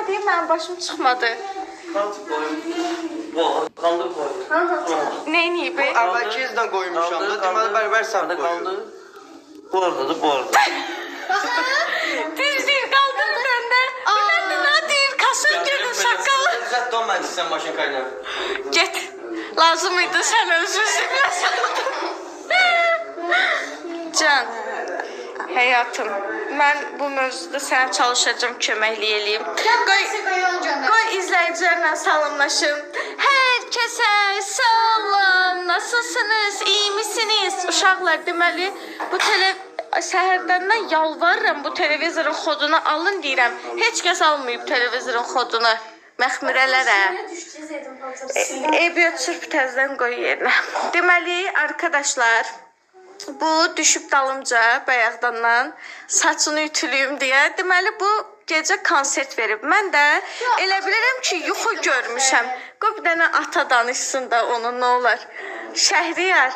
deyim, mənim başım çıxmadı. Qaldır qoyun. Neyniyib? Əvvəlki izdən qoymuşam da, deməli bərabər sən qoyun. Bu arada. Düz deyil, qaldır məndə. Bu nədir, nə deyil, kasın gedir, şaqqalı. Zət don mən istəyəm maşın qaynar. Get, lazım idi sən özünüzü. Can, həyatım, mən bu mövzuda sənə çalışacağım, köməklik eləyim. Qoy izləyicilərlə salamlaşım. Hər kəsə salam, nasılsınız, iyi misiniz? Uşaqlar, deməli, bu səhərdən yalvarıram, bu televizorun xodunu alın deyirəm. Heç kəs almayıb televizorun xodunu. Məxmirələrə. Ebiyə çırp təzdən qoy yerinə. Deməli, arkadaşlar, bu düşüb dalımca bayaqdandan saçını ütülüyüm deyə. Deməli, bu gecə konsert verib. Mən də elə bilirəm ki, yuxu görmüşəm. Qoy bir dənə ata danışsın da onu, nə olar. Şəhriyar.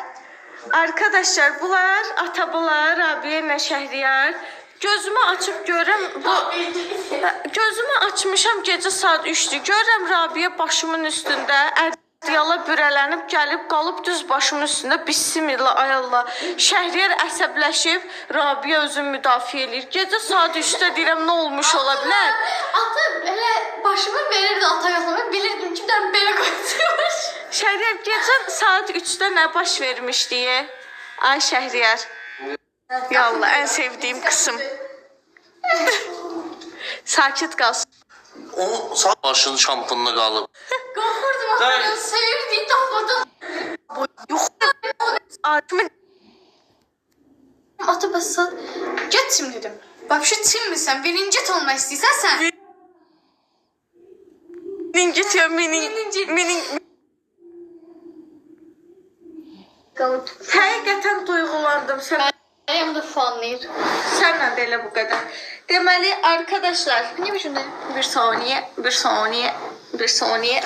Arkadaşlar, bunlar atabalar, Rabiyə ilə Şəhriyar. Gözümü açıb görürəm, gözümü açmışam gecə saat 3'dür. Görürəm Rabiyə başımın üstündə ədyala bürələnib, gəlib, qalıb düz başımın üstündə. Bismillah, ay Allah. Şəhriyar əsəbləşib, Rabiyə özünü müdafiə edir. Gecə saat 3'də deyirəm, nə olmuş ola bilər? Ata elə başımı verirdi ata yaxama, bilirdim ki, bir belə qoymuş. Şəhriyar, gecə saat 3'də nə baş vermiş deyə? Ay Şəhriyar. Yallah, ən sevdiyim qısım. Sakit qalsın. O sağ başın şampununa qalıb. Qorxurdum ata, sevirdik tapmadım. Yox. Adımı Ata bəs get çim dedim. Bak şu çimmisən, birinci olmaq istəyirsən sən. Meningit ya, meningit. Həqiqətən duyğulandım. Ayağım da fanlayır. Sənlə də elə bu qədər. Deməli, arkadaşlar. Niye bu şimdi? Bir saniye.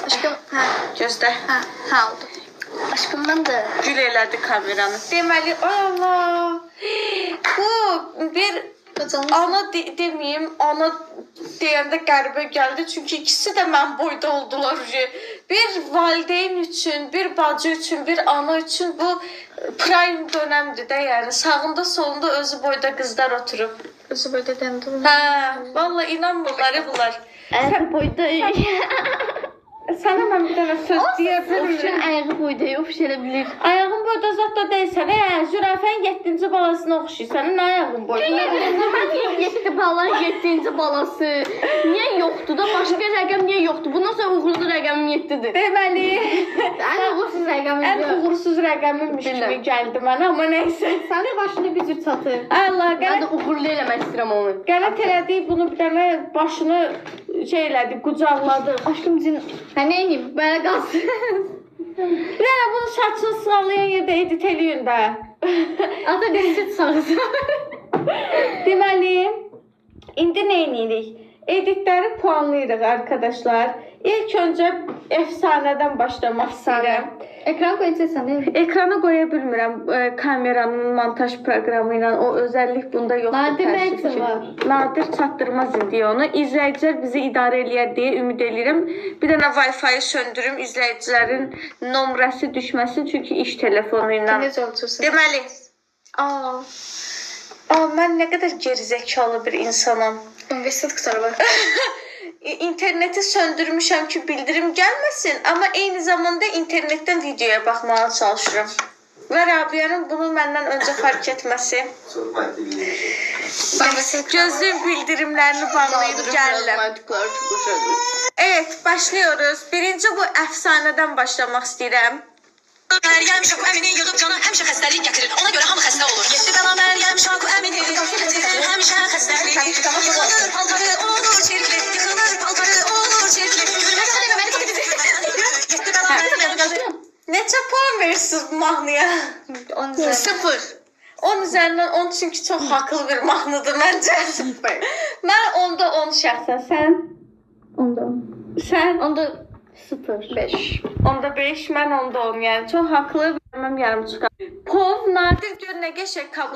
Aşkım, Gözdə. ha oldu. Aşkımdan da. Gül elədi kameranı. Deməli, ay Allah. Bu bir ana deməyim, ana deyəndə qəribə gəldi. Çünki ikisi də mən boyda oldular. Bir valideyn üçün, bir bacı üçün, bir ana üçün bu prime dönəmdir də, yəni. Sağında, solunda özü boyda qızlar oturub. Özü böyle dendi. Hə, vallahi inanmırlar bunlar. Ayağı boyda. Sənə mən bir dənə söz deyə bilmirəm. Ayağı boyda oxşayabilir. Ayağın boyda zat da deyilsən, zürafənin 7-ci balasına oxşayırsan, nə ayağın boyda? 7 bala, 7-ci balası. Niyə yoxdur da? Başqa rəqəm niyə yoxdur? Bundan sonra uğurlu rəqəmim 7-dir. Deməli, Ən uğursuz rəqəmim ən uğursuz rəqəmimmiş kimi gəldi mənə, amma nəysə. Sənin başına bir cür çatır. Allah, Mən də uğurlu eləmək istəyirəm onu. qələt elədik, bunu bir dənə başını şey elədik, qucaqladı. Aşkım cin. Hə neyim? Belə qalsın. Bir dənə bunu saçını sığalayan yerdə edit eləyin də. Ata dəstət sağırsın. Deməli, indi nə edirik? Editləri puanlayırıq arkadaşlar. İlk öncə əfsanədən başlamaq istəyirəm. Ekran qoyacaqsan, değil mi? Ekrana qoya bilmirəm kameranın montaj proqramı ilə. O özəllik bunda yoxdur. Nadir təəssüf nəysə ki. var. Nadir çatdırmaz indi onu. İzləyicilər bizi idarə eləyər deyə ümid edirəm. Bir dənə Wi-Fi-yi söndürüm, izləyicilərin nömrəsi düşməsin, çünki iş telefonu ilə. Necə olacaqsan? Deməli, mən nə qədər gerizekalı bir insanam. Universitet qıtarı var. İnterneti söndürmüşəm ki, bildirim gəlməsin, amma eyni zamanda internetdən videoya baxmağa çalışıram. Və Rabiyyənin bunu məndən öncə fark etməsi. Gözlüyüm bildirimlərini bağlayıb gəlirəm. Evet, başlıyoruz. Birinci bu əfsanədən başlamaq istəyirəm. Meryem Şoku Emin'i yığıp cana hemşe xəstəlik getirir. Ona göre hamı xəstə olur. Yetti bela Meryem Şoku Emin'i getirir. Hemşe xəstəlik. Yıxılır paltarı olur çirkli. Yıxılır paltarı olur çirkli. Gülmək sənə məni tabii Yetti bela Meryem. Neçə puan verirsiniz bu mahnıya? 0. 10 üzərindən 10 çünki çox haqlı bir mahnıdır məncə. Mən onda 10 şəxsən. Sən? Onda. Sən? Onda 0. 5. Onda 5, mən onda 10. Yəni çox haqlı. Bilməm yarım çıxar. Pov nadir gör nə qəşəng kablo.